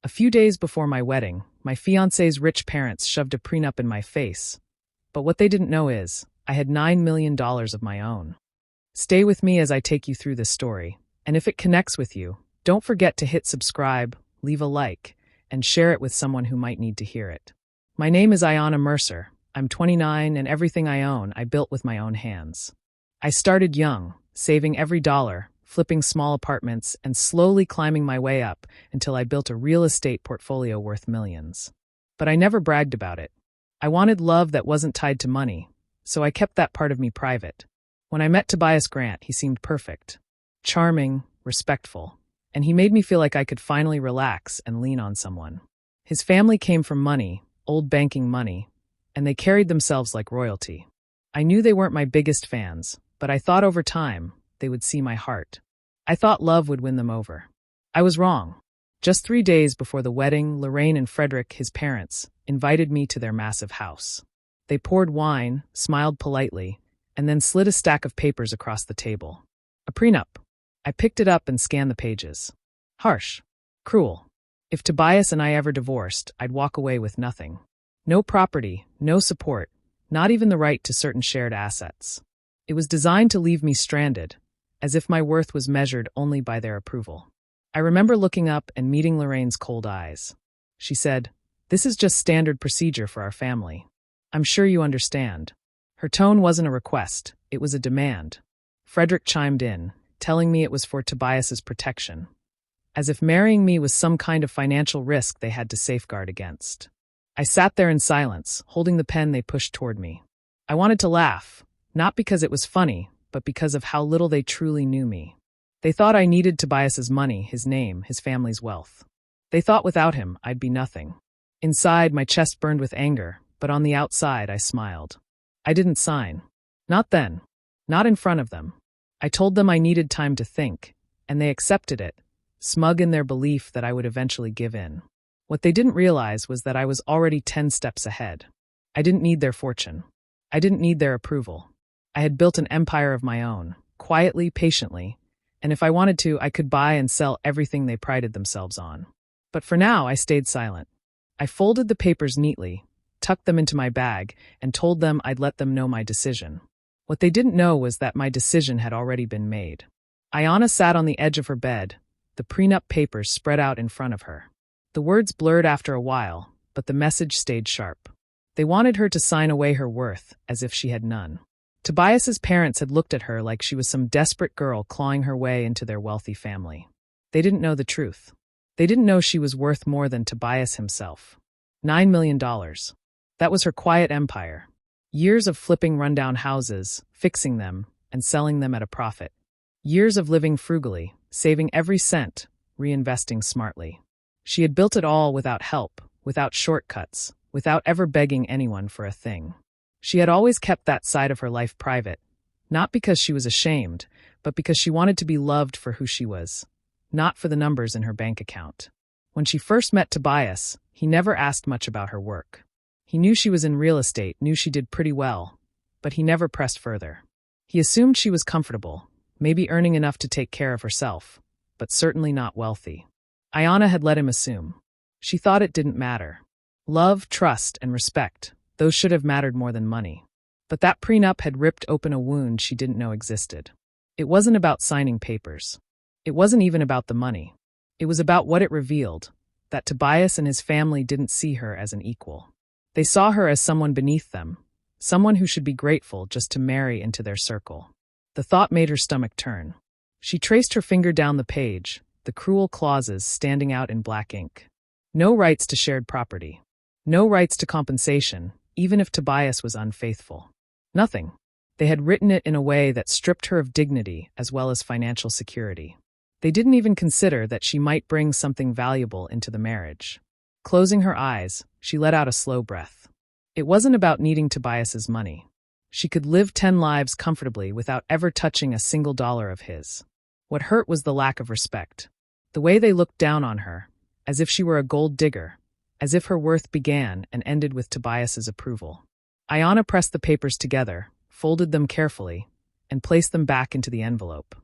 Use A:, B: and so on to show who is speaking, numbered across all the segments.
A: A few days before my wedding, my fiancé's rich parents shoved a prenup in my face. But what they didn't know is, I had $9 million of my own. Stay with me as I take you through this story, and if it connects with you, don't forget to hit subscribe, leave a like, and share it with someone who might need to hear it. My name is Ayanna Mercer. I'm 29, and everything I own I built with my own hands. I started young, saving every dollar, flipping small apartments, and slowly climbing my way up until I built a real estate portfolio worth millions. But I never bragged about it. I wanted love that wasn't tied to money, so I kept that part of me private. When I met Tobias Grant, he seemed perfect. Charming, respectful, and he made me feel like I could finally relax and lean on someone. His family came from money, old banking money, and they carried themselves like royalty. I knew they weren't my biggest fans, but I thought over time, they would see my heart. I thought love would win them over. I was wrong. Just 3 days before the wedding, Lorraine and Frederick, his parents, invited me to their massive house. They poured wine, smiled politely, and then slid a stack of papers across the table. A prenup. I picked it up and scanned the pages. Harsh. Cruel. If Tobias and I ever divorced, I'd walk away with nothing. No property, no support, not even the right to certain shared assets. It was designed to leave me stranded, as if my worth was measured only by their approval. I remember looking up and meeting Lorraine's cold eyes. She said, "This is just standard procedure for our family. I'm sure you understand." Her tone wasn't a request, it was a demand. Frederick chimed in, telling me it was for Tobias's protection, as if marrying me was some kind of financial risk they had to safeguard against. I sat there in silence, holding the pen they pushed toward me. I wanted to laugh, not because it was funny, but because of how little they truly knew me. They thought I needed Tobias's money, his name, his family's wealth. They thought without him, I'd be nothing. Inside, my chest burned with anger, but on the outside, I smiled. I didn't sign. Not then. Not in front of them. I told them I needed time to think, and they accepted it, smug in their belief that I would eventually give in. What they didn't realize was that I was already 10 steps ahead. I didn't need their fortune. I didn't need their approval. I had built an empire of my own, quietly, patiently, and if I wanted to, I could buy and sell everything they prided themselves on. But for now, I stayed silent. I folded the papers neatly, tucked them into my bag, and told them I'd let them know my decision. What they didn't know was that my decision had already been made. Ayanna sat on the edge of her bed, the prenup papers spread out in front of her. The words blurred after a while, but the message stayed sharp. They wanted her to sign away her worth, as if she had none. Tobias's parents had looked at her like she was some desperate girl clawing her way into their wealthy family. They didn't know the truth. They didn't know she was worth more than Tobias himself. $9 million. That was her quiet empire. Years of flipping rundown houses, fixing them, and selling them at a profit. Years of living frugally, saving every cent, reinvesting smartly. She had built it all without help, without shortcuts, without ever begging anyone for a thing. She had always kept that side of her life private, not because she was ashamed, but because she wanted to be loved for who she was, not for the numbers in her bank account. When she first met Tobias, he never asked much about her work. He knew she was in real estate, knew she did pretty well, but he never pressed further. He assumed she was comfortable, maybe earning enough to take care of herself, but certainly not wealthy. Ayanna had let him assume. She thought it didn't matter. Love, trust, and respect, those should have mattered more than money. But that prenup had ripped open a wound she didn't know existed. It wasn't about signing papers. It wasn't even about the money. It was about what it revealed, that Tobias and his family didn't see her as an equal. They saw her as someone beneath them, someone who should be grateful just to marry into their circle. The thought made her stomach turn. She traced her finger down the page, the cruel clauses standing out in black ink. No rights to shared property. No rights to compensation, even if Tobias was unfaithful. Nothing. They had written it in a way that stripped her of dignity as well as financial security. They didn't even consider that she might bring something valuable into the marriage. Closing her eyes, she let out a slow breath. It wasn't about needing Tobias's money. She could live 10 lives comfortably without ever touching a single dollar of his. What hurt was the lack of respect. The way they looked down on her, as if she were a gold digger, as if her worth began and ended with Tobias's approval. Ayanna pressed the papers together, folded them carefully, and placed them back into the envelope.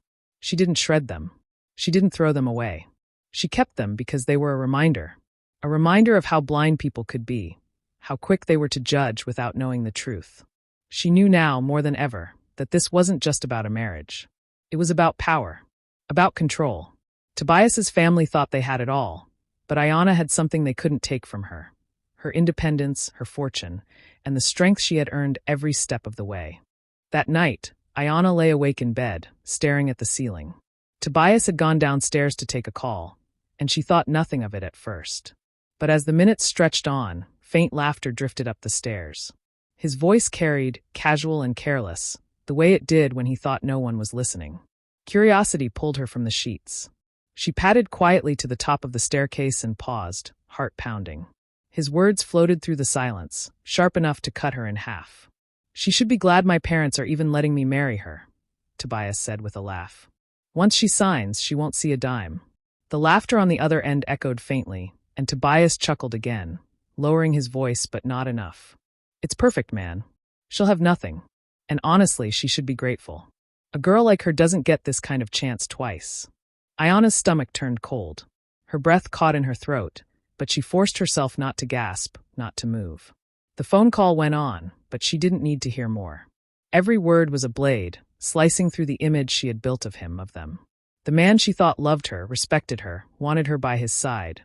A: She didn't shred them. She didn't throw them away. She kept them because they were a reminder. A reminder of how blind people could be, how quick they were to judge without knowing the truth. She knew now, more than ever, that this wasn't just about a marriage. It was about power, about control. Tobias's family thought they had it all, but Ayana had something they couldn't take from her. Her independence, her fortune, and the strength she had earned every step of the way. That night, Ayana lay awake in bed, staring at the ceiling. Tobias had gone downstairs to take a call, and she thought nothing of it at first. But as the minutes stretched on, faint laughter drifted up the stairs. His voice carried, casual and careless, the way it did when he thought no one was listening. Curiosity pulled her from the sheets. She padded quietly to the top of the staircase and paused, heart pounding. His words floated through the silence, sharp enough to cut her in half. "She should be glad my parents are even letting me marry her," Tobias said with a laugh. "Once she signs, she won't see a dime." The laughter on the other end echoed faintly, and Tobias chuckled again, lowering his voice but not enough. "It's perfect, man. She'll have nothing. And honestly, she should be grateful. A girl like her doesn't get this kind of chance twice." Ayana's stomach turned cold. Her breath caught in her throat, but she forced herself not to gasp, not to move. The phone call went on, but she didn't need to hear more. Every word was a blade, slicing through the image she had built of him, of them. The man she thought loved her, respected her, wanted her by his side,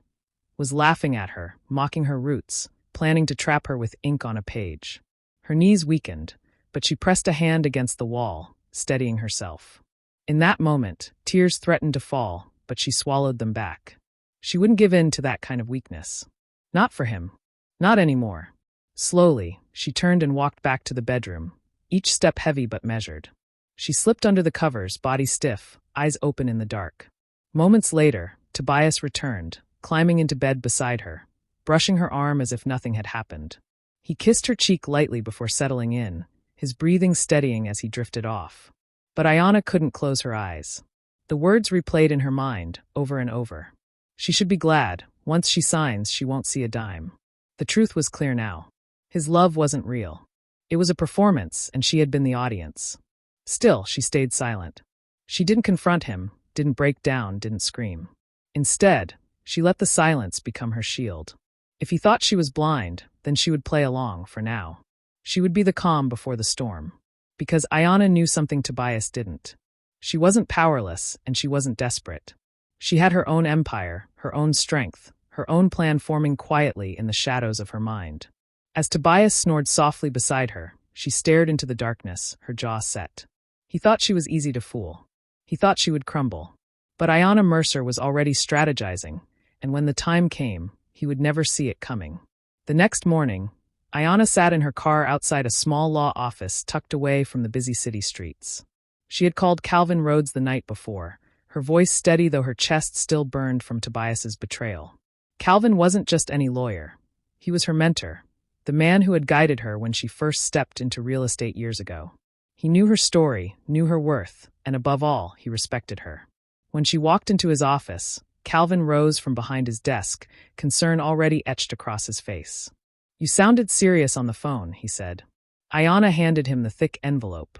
A: was laughing at her, mocking her roots, planning to trap her with ink on a page. Her knees weakened, but she pressed a hand against the wall, steadying herself. In that moment, tears threatened to fall, but she swallowed them back. She wouldn't give in to that kind of weakness. Not for him. Not anymore. Slowly, she turned and walked back to the bedroom, each step heavy but measured. She slipped under the covers, body stiff, eyes open in the dark. Moments later, Tobias returned, climbing into bed beside her, brushing her arm as if nothing had happened. He kissed her cheek lightly before settling in, his breathing steadying as he drifted off. But Ayana couldn't close her eyes. The words replayed in her mind, over and over. She should be glad. Once she signs, she won't see a dime. The truth was clear now. His love wasn't real. It was a performance, and she had been the audience. Still, she stayed silent. She didn't confront him, didn't break down, didn't scream. Instead, she let the silence become her shield. If he thought she was blind, then she would play along, for now. She would be the calm before the storm. Because Ayana knew something Tobias didn't. She wasn't powerless, and she wasn't desperate. She had her own empire, her own strength, her own plan forming quietly in the shadows of her mind. As Tobias snored softly beside her, she stared into the darkness, her jaw set. He thought she was easy to fool. He thought she would crumble. But Ayana Mercer was already strategizing, and when the time came, he would never see it coming. The next morning, Ayana sat in her car outside a small law office tucked away from the busy city streets. She had called Calvin Rhodes the night before, her voice steady though her chest still burned from Tobias's betrayal. Calvin wasn't just any lawyer. He was her mentor, the man who had guided her when she first stepped into real estate years ago. He knew her story, knew her worth, and above all, he respected her. When she walked into his office, Calvin rose from behind his desk, concern already etched across his face. "You sounded serious on the phone," he said. Ayana handed him the thick envelope.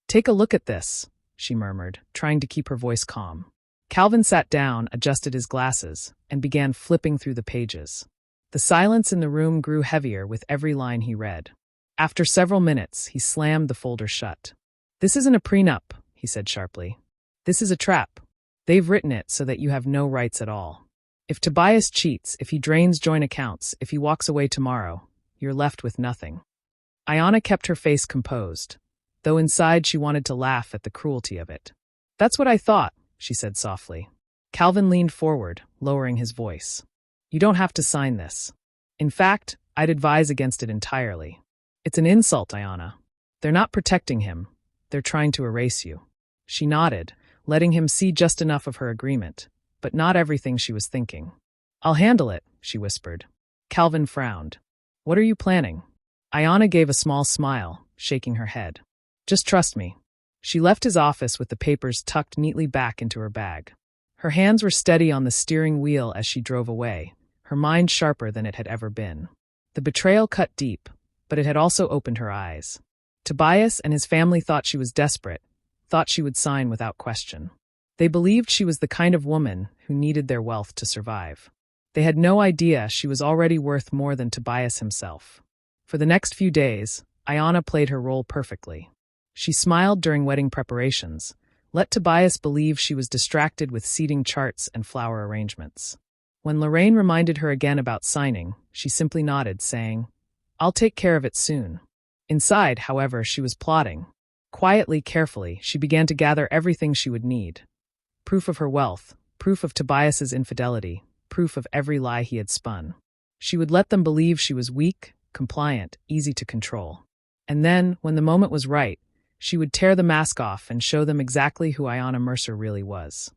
A: "Take a look at this," she murmured, trying to keep her voice calm. Calvin sat down, adjusted his glasses, and began flipping through the pages. The silence in the room grew heavier with every line he read. After several minutes, he slammed the folder shut. "This isn't a prenup," he said sharply. "This is a trap. They've written it so that you have no rights at all. If Tobias cheats, if he drains joint accounts, if he walks away tomorrow, you're left with nothing." Ayana kept her face composed, though inside she wanted to laugh at the cruelty of it. "That's what I thought," she said softly. Calvin leaned forward, lowering his voice. "You don't have to sign this. In fact, I'd advise against it entirely. It's an insult, Ayana. They're not protecting him. They're trying to erase you." She nodded, letting him see just enough of her agreement, but not everything she was thinking. "I'll handle it," she whispered. Calvin frowned. "What are you planning?" Ayana gave a small smile, shaking her head. "Just trust me." She left his office with the papers tucked neatly back into her bag. Her hands were steady on the steering wheel as she drove away, her mind sharper than it had ever been. The betrayal cut deep, but it had also opened her eyes. Tobias and his family thought she was desperate, thought she would sign without question. They believed she was the kind of woman who needed their wealth to survive. They had no idea she was already worth more than Tobias himself. For the next few days, Ayana played her role perfectly. She smiled during wedding preparations, let Tobias believe she was distracted with seating charts and flower arrangements. When Lorraine reminded her again about signing, she simply nodded, saying, "I'll take care of it soon." Inside, however, she was plotting. Quietly, carefully, she began to gather everything she would need. Proof of her wealth, proof of Tobias's infidelity, proof of every lie he had spun. She would let them believe she was weak, compliant, easy to control. And then, when the moment was right, she would tear the mask off and show them exactly who Ayana Mercer really was.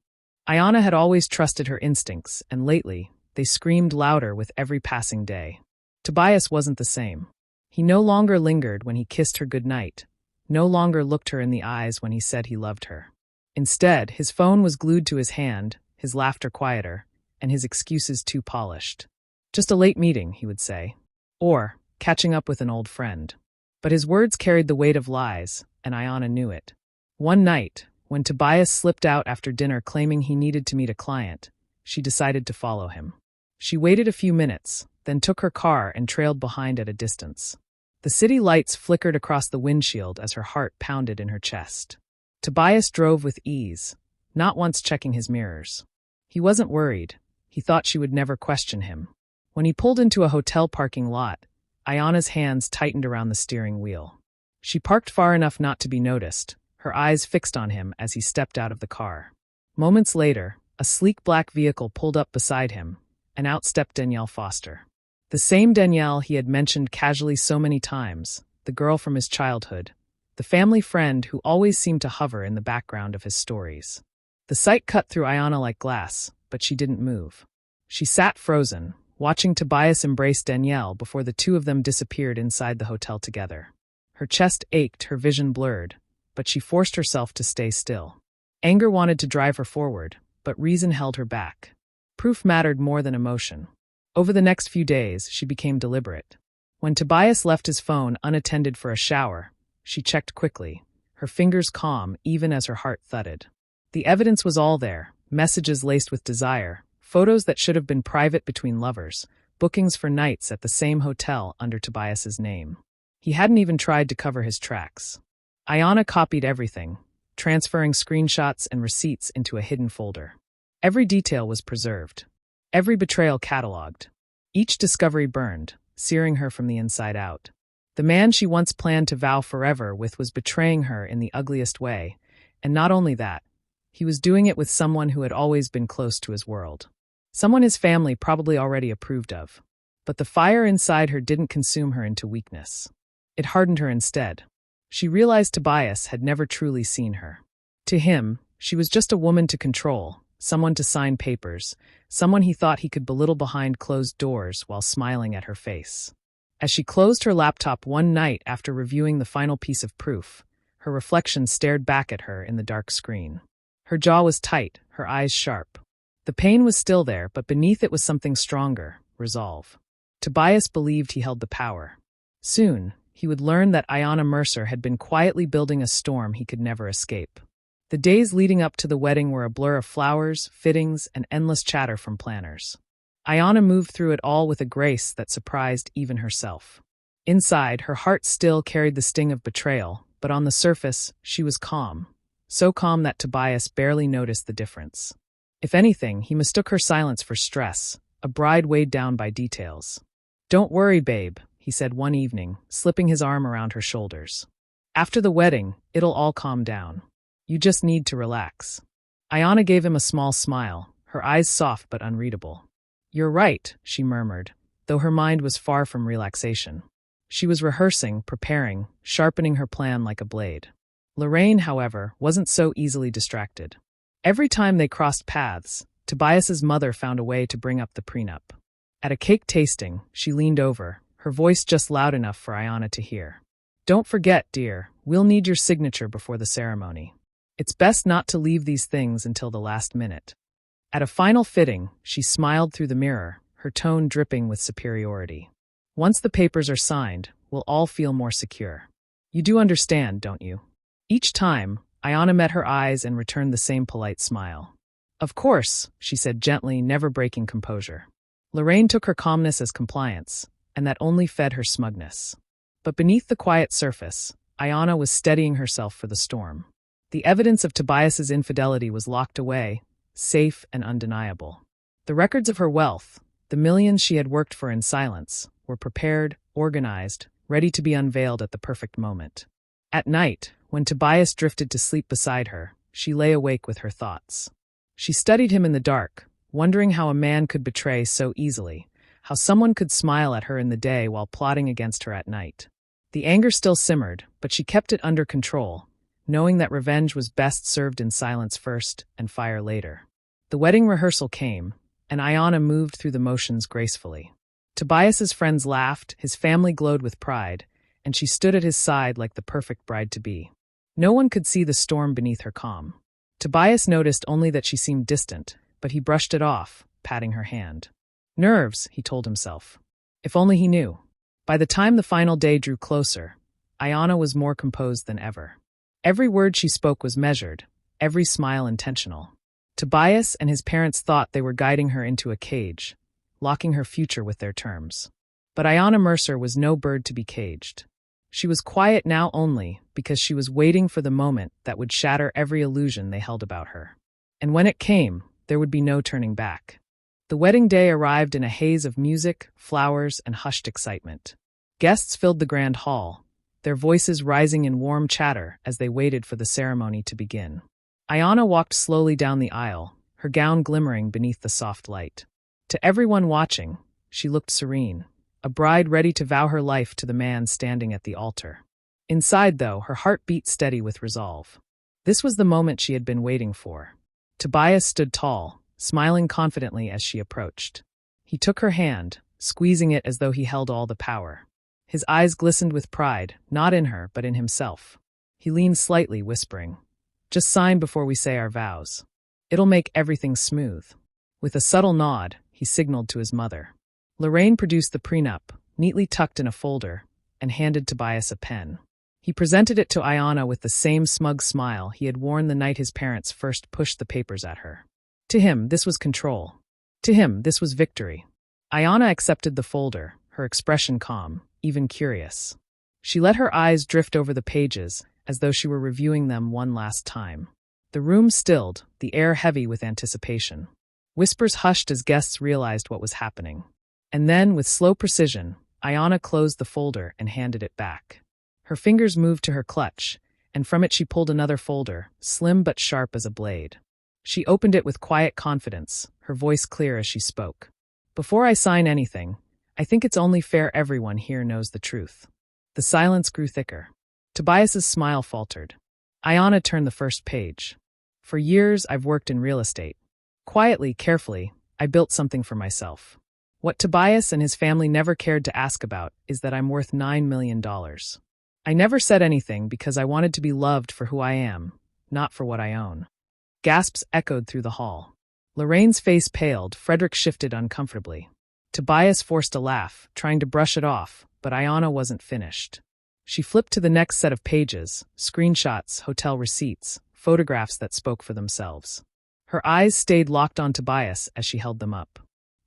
A: Ayana had always trusted her instincts, and lately, they screamed louder with every passing day. Tobias wasn't the same. He no longer lingered when he kissed her goodnight, no longer looked her in the eyes when he said he loved her. Instead, his phone was glued to his hand, his laughter quieter, and his excuses too polished. "Just a late meeting," he would say. Or, "catching up with an old friend." But his words carried the weight of lies, and Ayana knew it. One night, when Tobias slipped out after dinner claiming he needed to meet a client, she decided to follow him. She waited a few minutes, then took her car and trailed behind at a distance. The city lights flickered across the windshield as her heart pounded in her chest. Tobias drove with ease, not once checking his mirrors. He wasn't worried. He thought she would never question him. When he pulled into a hotel parking lot, Ayana's hands tightened around the steering wheel. She parked far enough not to be noticed, her eyes fixed on him as he stepped out of the car. Moments later, a sleek black vehicle pulled up beside him, and out stepped Danielle Foster. The same Danielle he had mentioned casually so many times, the girl from his childhood, the family friend who always seemed to hover in the background of his stories. The sight cut through Ayana like glass, but she didn't move. She sat frozen, watching Tobias embrace Danielle before the two of them disappeared inside the hotel together. Her chest ached, her vision blurred, but she forced herself to stay still. Anger wanted to drive her forward, but reason held her back. Proof mattered more than emotion. Over the next few days, she became deliberate. When Tobias left his phone unattended for a shower, she checked quickly, her fingers calm even as her heart thudded. The evidence was all there, messages laced with desire, photos that should have been private between lovers, bookings for nights at the same hotel under Tobias's name. He hadn't even tried to cover his tracks. Ayana copied everything, transferring screenshots and receipts into a hidden folder. Every detail was preserved. Every betrayal catalogued. Each discovery burned, searing her from the inside out. The man she once planned to vow forever with was betraying her in the ugliest way, and not only that, he was doing it with someone who had always been close to his world. Someone his family probably already approved of. But the fire inside her didn't consume her into weakness. It hardened her instead. She realized Tobias had never truly seen her. To him, she was just a woman to control, someone to sign papers, someone he thought he could belittle behind closed doors while smiling at her face. As she closed her laptop one night after reviewing the final piece of proof, her reflection stared back at her in the dark screen. Her jaw was tight, her eyes sharp. The pain was still there, but beneath it was something stronger, resolve. Tobias believed he held the power. Soon, he would learn that Ayana Mercer had been quietly building a storm he could never escape. The days leading up to the wedding were a blur of flowers, fittings, and endless chatter from planners. Ayana moved through it all with a grace that surprised even herself. Inside, her heart still carried the sting of betrayal, but on the surface, she was calm. So calm that Tobias barely noticed the difference. If anything, he mistook her silence for stress, a bride weighed down by details. "Don't worry, babe," he said one evening, slipping his arm around her shoulders. "After the wedding, it'll all calm down. You just need to relax." Ayana gave him a small smile, her eyes soft but unreadable. "You're right," she murmured, though her mind was far from relaxation. She was rehearsing, preparing, sharpening her plan like a blade. Lorraine, however, wasn't so easily distracted. Every time they crossed paths, Tobias's mother found a way to bring up the prenup. At a cake tasting, she leaned over, her voice just loud enough for Ayana to hear. "Don't forget, dear, we'll need your signature before the ceremony. It's best not to leave these things until the last minute." At a final fitting, she smiled through the mirror, her tone dripping with superiority. "Once the papers are signed, we'll all feel more secure. You do understand, don't you?" Each time, Ayana met her eyes and returned the same polite smile. "Of course," she said gently, never breaking composure. Lorraine took her calmness as compliance, and that only fed her smugness. But beneath the quiet surface, Ayanna was steadying herself for the storm. The evidence of Tobias's infidelity was locked away, safe and undeniable. The records of her wealth, the millions she had worked for in silence, were prepared, organized, ready to be unveiled at the perfect moment. At night, when Tobias drifted to sleep beside her, she lay awake with her thoughts. She studied him in the dark, wondering how a man could betray so easily, how someone could smile at her in the day while plotting against her at night. The anger still simmered, but she kept it under control, knowing that revenge was best served in silence first and fire later. The wedding rehearsal came, and Ayanna moved through the motions gracefully. Tobias's friends laughed, his family glowed with pride, and she stood at his side like the perfect bride-to-be. No one could see the storm beneath her calm. Tobias noticed only that she seemed distant, but he brushed it off, patting her hand. Nerves, he told himself. If only he knew. By the time the final day drew closer, Ayanna was more composed than ever. Every word she spoke was measured, every smile intentional. Tobias and his parents thought they were guiding her into a cage, locking her future with their terms. But Ayanna Mercer was no bird to be caged. She was quiet now only because she was waiting for the moment that would shatter every illusion they held about her. And when it came, there would be no turning back. The wedding day arrived in a haze of music, flowers, and hushed excitement. Guests filled the grand hall, their voices rising in warm chatter as they waited for the ceremony to begin. Ayanna walked slowly down the aisle, her gown glimmering beneath the soft light. To everyone watching, she looked serene, a bride ready to vow her life to the man standing at the altar. Inside, though, her heart beat steady with resolve. This was the moment she had been waiting for. Tobias stood tall, smiling confidently as she approached. He took her hand, squeezing it as though he held all the power. His eyes glistened with pride, not in her, but in himself. He leaned slightly, whispering, "Just sign before we say our vows. It'll make everything smooth." With a subtle nod, he signaled to his mother. Lorraine produced the prenup, neatly tucked in a folder, and handed Tobias a pen. He presented it to Ayanna with the same smug smile he had worn the night his parents first pushed the papers at her. To him, this was control. To him, this was victory. Ayanna accepted the folder, her expression calm, even curious. She let her eyes drift over the pages, as though she were reviewing them one last time. The room stilled, the air heavy with anticipation. Whispers hushed as guests realized what was happening. And then, with slow precision, Ayanna closed the folder and handed it back. Her fingers moved to her clutch, and from it she pulled another folder, slim but sharp as a blade. She opened it with quiet confidence, her voice clear as she spoke. "Before I sign anything, I think it's only fair everyone here knows the truth." The silence grew thicker. Tobias's smile faltered. Ayanna turned the first page. "For years, I've worked in real estate. Quietly, carefully, I built something for myself. What Tobias and his family never cared to ask about is that I'm worth $9 million. I never said anything because I wanted to be loved for who I am, not for what I own." Gasps echoed through the hall. Lorraine's face paled, Frederick shifted uncomfortably. Tobias forced a laugh, trying to brush it off, but Ayanna wasn't finished. She flipped to the next set of pages, screenshots, hotel receipts, photographs that spoke for themselves. Her eyes stayed locked on Tobias as she held them up.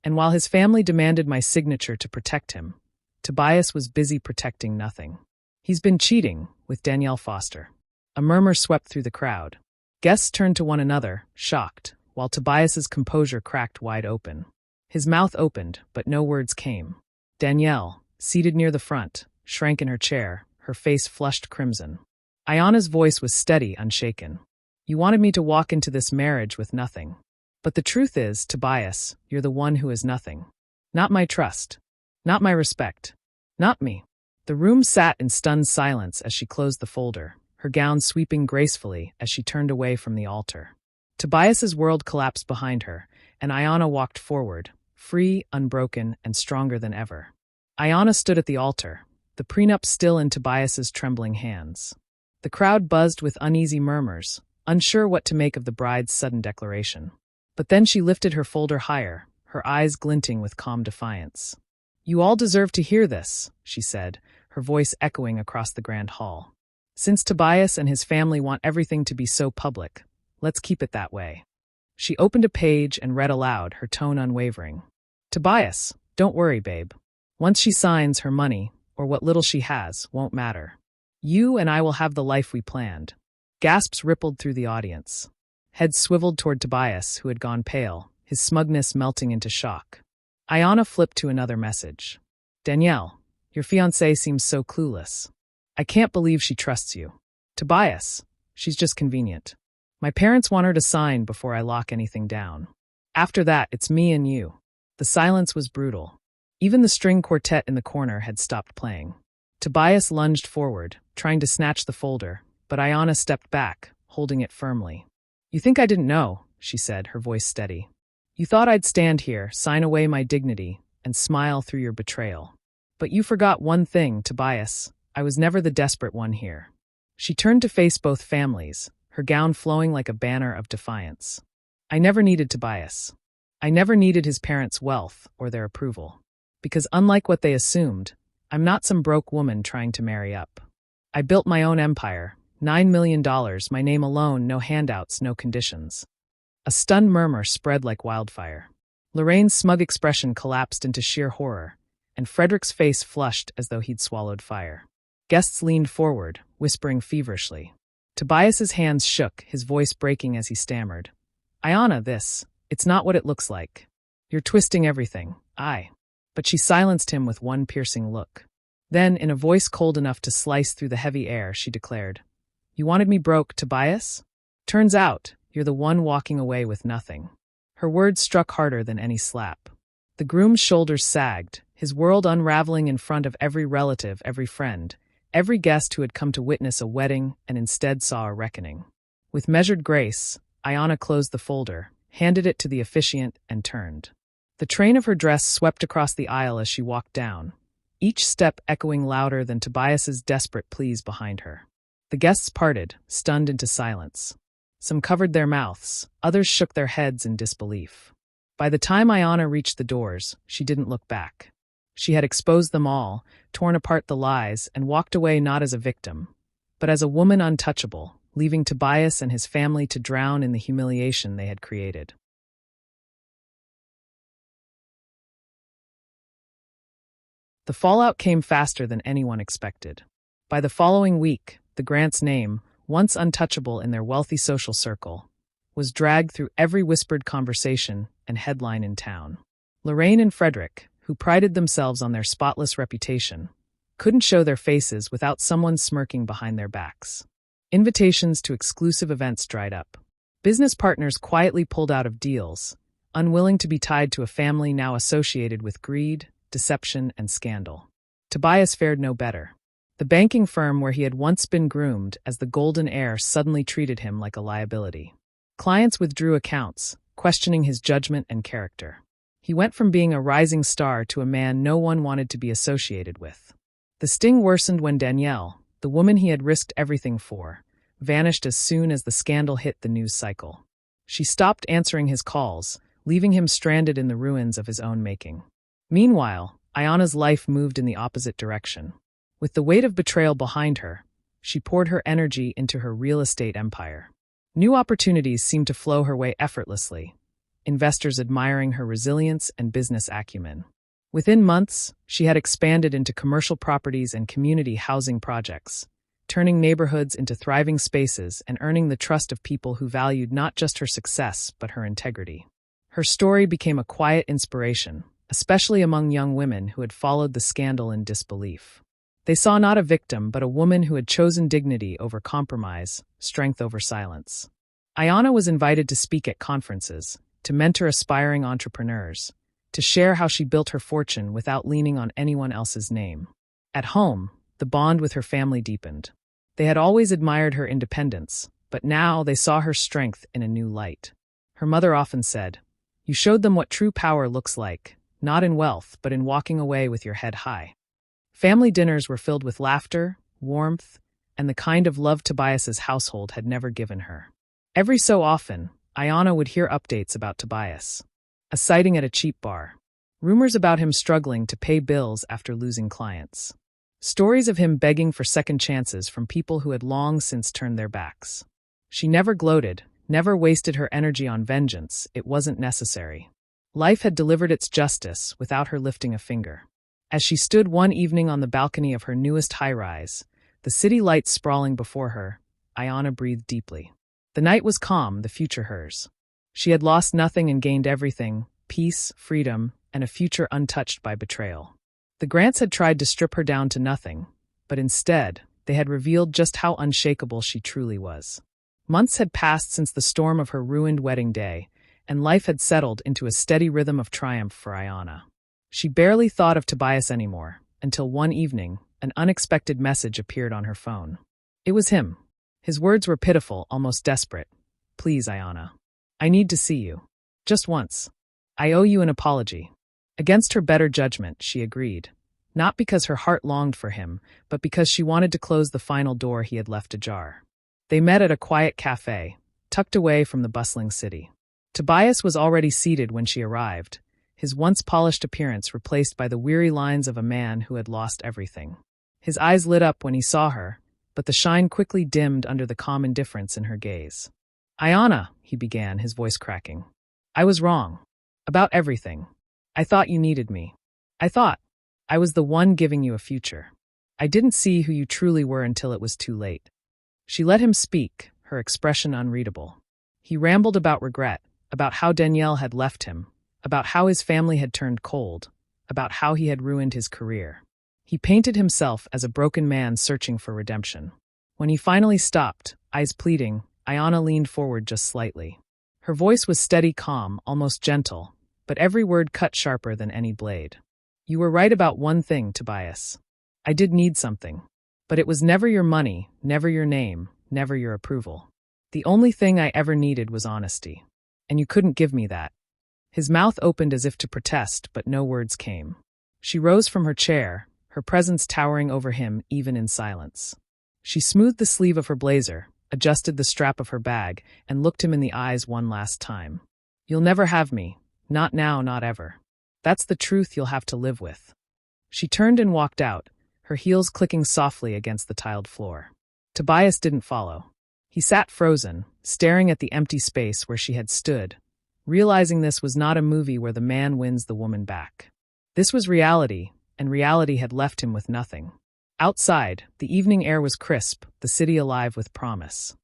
A: And while his family demanded my signature to protect him, Tobias was busy protecting nothing. "He's been cheating with Danielle Foster." A murmur swept through the crowd. Guests turned to one another, shocked, while Tobias's composure cracked wide open. His mouth opened, but no words came. Danielle, seated near the front, shrank in her chair, her face flushed crimson. Ayanna's voice was steady, unshaken. "You wanted me to walk into this marriage with nothing. But the truth is, Tobias, you're the one who has nothing. Not my trust. Not my respect. Not me." The room sat in stunned silence as she closed the folder, her gown sweeping gracefully as she turned away from the altar. Tobias's world collapsed behind her, and Ayanna walked forward, free, unbroken, and stronger than ever. Ayanna stood at the altar, the prenup still in Tobias's trembling hands. The crowd buzzed with uneasy murmurs, unsure what to make of the bride's sudden declaration. But then she lifted her folder higher, her eyes glinting with calm defiance. "You all deserve to hear this," she said, her voice echoing across the grand hall. "Since Tobias and his family want everything to be so public, let's keep it that way." She opened a page and read aloud, her tone unwavering. Tobias, don't worry, babe. Once she signs, her money, or what little she has, won't matter. You and I will have the life we planned. Gasps rippled through the audience. Heads swiveled toward Tobias, who had gone pale, his smugness melting into shock. Ayana flipped to another message. Danielle, your fiancé seems so clueless. I can't believe she trusts you. Tobias, she's just convenient. My parents want her to sign before I lock anything down. After that, it's me and you. The silence was brutal. Even the string quartet in the corner had stopped playing. Tobias lunged forward, trying to snatch the folder, but Ayana stepped back, holding it firmly. You think I didn't know, she said, her voice steady. You thought I'd stand here, sign away my dignity, and smile through your betrayal. But you forgot one thing, Tobias. I was never the desperate one here. She turned to face both families, her gown flowing like a banner of defiance. I never needed Tobias. I never needed his parents' wealth or their approval. Because unlike what they assumed, I'm not some broke woman trying to marry up. I built my own empire, $9 million, my name alone, no handouts, no conditions. A stunned murmur spread like wildfire. Lorraine's smug expression collapsed into sheer horror, and Frederick's face flushed as though he'd swallowed fire. Guests leaned forward, whispering feverishly. Tobias's hands shook, his voice breaking as he stammered. Ayana, it's not what it looks like. You're twisting everything. But she silenced him with one piercing look. Then, in a voice cold enough to slice through the heavy air, she declared, You wanted me broke, Tobias? Turns out, you're the one walking away with nothing. Her words struck harder than any slap. The groom's shoulders sagged, his world unraveling in front of every relative, every friend, every guest who had come to witness a wedding and instead saw a reckoning. With measured grace, Ayana closed the folder, handed it to the officiant, and turned. The train of her dress swept across the aisle as she walked down, each step echoing louder than Tobias's desperate pleas behind her. The guests parted, stunned into silence. Some covered their mouths, others shook their heads in disbelief. By the time Ayana reached the doors, she didn't look back. She had exposed them all, torn apart the lies, and walked away not as a victim, but as a woman untouchable, leaving Tobias and his family to drown in the humiliation they had created. The fallout came faster than anyone expected. By the following week, the Grant's name, once untouchable in their wealthy social circle, was dragged through every whispered conversation and headline in town. Lorraine and Frederick, who prided themselves on their spotless reputation, couldn't show their faces without someone smirking behind their backs. Invitations to exclusive events dried up. Business partners quietly pulled out of deals, unwilling to be tied to a family now associated with greed, deception, and scandal. Tobias fared no better. The banking firm where he had once been groomed as the golden heir suddenly treated him like a liability. Clients withdrew accounts, questioning his judgment and character. He went from being a rising star to a man no one wanted to be associated with. The sting worsened when Danielle, the woman he had risked everything for, vanished as soon as the scandal hit the news cycle. She stopped answering his calls, leaving him stranded in the ruins of his own making. Meanwhile, Ayana's life moved in the opposite direction. With the weight of betrayal behind her, she poured her energy into her real estate empire. New opportunities seemed to flow her way effortlessly, investors admiring her resilience and business acumen. Within months, she had expanded into commercial properties and community housing projects, turning neighborhoods into thriving spaces and earning the trust of people who valued not just her success but her integrity. Her story became a quiet inspiration, especially among young women who had followed the scandal in disbelief. They saw not a victim, but a woman who had chosen dignity over compromise, strength over silence. Ayana was invited to speak at conferences, to mentor aspiring entrepreneurs, to share how she built her fortune without leaning on anyone else's name. At home, the bond with her family deepened. They had always admired her independence, but now they saw her strength in a new light. Her mother often said, "You showed them what true power looks like, not in wealth, but in walking away with your head high." Family dinners were filled with laughter, warmth, and the kind of love Tobias's household had never given her. Every so often, Ayana would hear updates about Tobias. A sighting at a cheap bar. Rumors about him struggling to pay bills after losing clients. Stories of him begging for second chances from people who had long since turned their backs. She never gloated, never wasted her energy on vengeance. It wasn't necessary. Life had delivered its justice without her lifting a finger. As she stood one evening on the balcony of her newest high-rise, the city lights sprawling before her, Ayana breathed deeply. The night was calm, the future hers. She had lost nothing and gained everything: peace, freedom, and a future untouched by betrayal. The Grants had tried to strip her down to nothing, but instead, they had revealed just how unshakable she truly was. Months had passed since the storm of her ruined wedding day, and life had settled into a steady rhythm of triumph for Ayana. She barely thought of Tobias anymore, until one evening, an unexpected message appeared on her phone. It was him. His words were pitiful, almost desperate. "Please, Ayana. I need to see you. Just once. I owe you an apology." Against her better judgment, she agreed. Not because her heart longed for him, but because she wanted to close the final door he had left ajar. They met at a quiet cafe, tucked away from the bustling city. Tobias was already seated when she arrived, his once polished appearance replaced by the weary lines of a man who had lost everything. His eyes lit up when he saw her, but the shine quickly dimmed under the calm indifference in her gaze. "Ayana," he began, his voice cracking. "I was wrong. About everything. I thought you needed me. I thought I was the one giving you a future. I didn't see who you truly were until it was too late." She let him speak, her expression unreadable. He rambled about regret, about how Danielle had left him, about how his family had turned cold, about how he had ruined his career. He painted himself as a broken man searching for redemption. When he finally stopped, eyes pleading, Ayana leaned forward just slightly. Her voice was steady, calm, almost gentle, but every word cut sharper than any blade. "You were right about one thing, Tobias. I did need something. But it was never your money, never your name, never your approval. The only thing I ever needed was honesty. And you couldn't give me that." His mouth opened as if to protest, but no words came. She rose from her chair, her presence towering over him even in silence. She smoothed the sleeve of her blazer, adjusted the strap of her bag, and looked him in the eyes one last time. "You'll never have me. Not now, not ever. That's the truth you'll have to live with." She turned and walked out, her heels clicking softly against the tiled floor. Tobias didn't follow. He sat frozen, staring at the empty space where she had stood, realizing this was not a movie where the man wins the woman back. This was reality, and reality had left him with nothing. Outside, the evening air was crisp, the city alive with promise.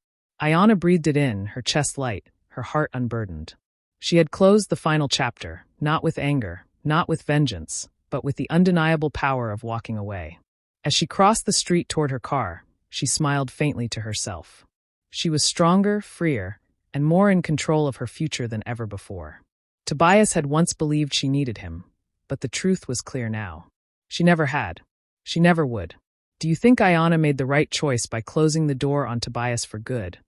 A: Ayana breathed it in, her chest light, her heart unburdened. She had closed the final chapter, not with anger, not with vengeance, but with the undeniable power of walking away. As she crossed the street toward her car, she smiled faintly to herself. She was stronger, freer, and more in control of her future than ever before. Tobias had once believed she needed him, but the truth was clear now. She never had. She never would. Do you think Ayana made the right choice by closing the door on Tobias for good?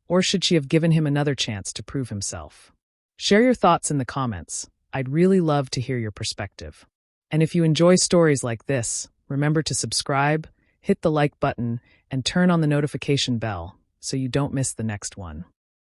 A: Or should she have given him another chance to prove himself? Share your thoughts in the comments. I'd really love to hear your perspective. And if you enjoy stories like this, remember to subscribe, hit the like button, and turn on the notification bell so you don't miss the next one.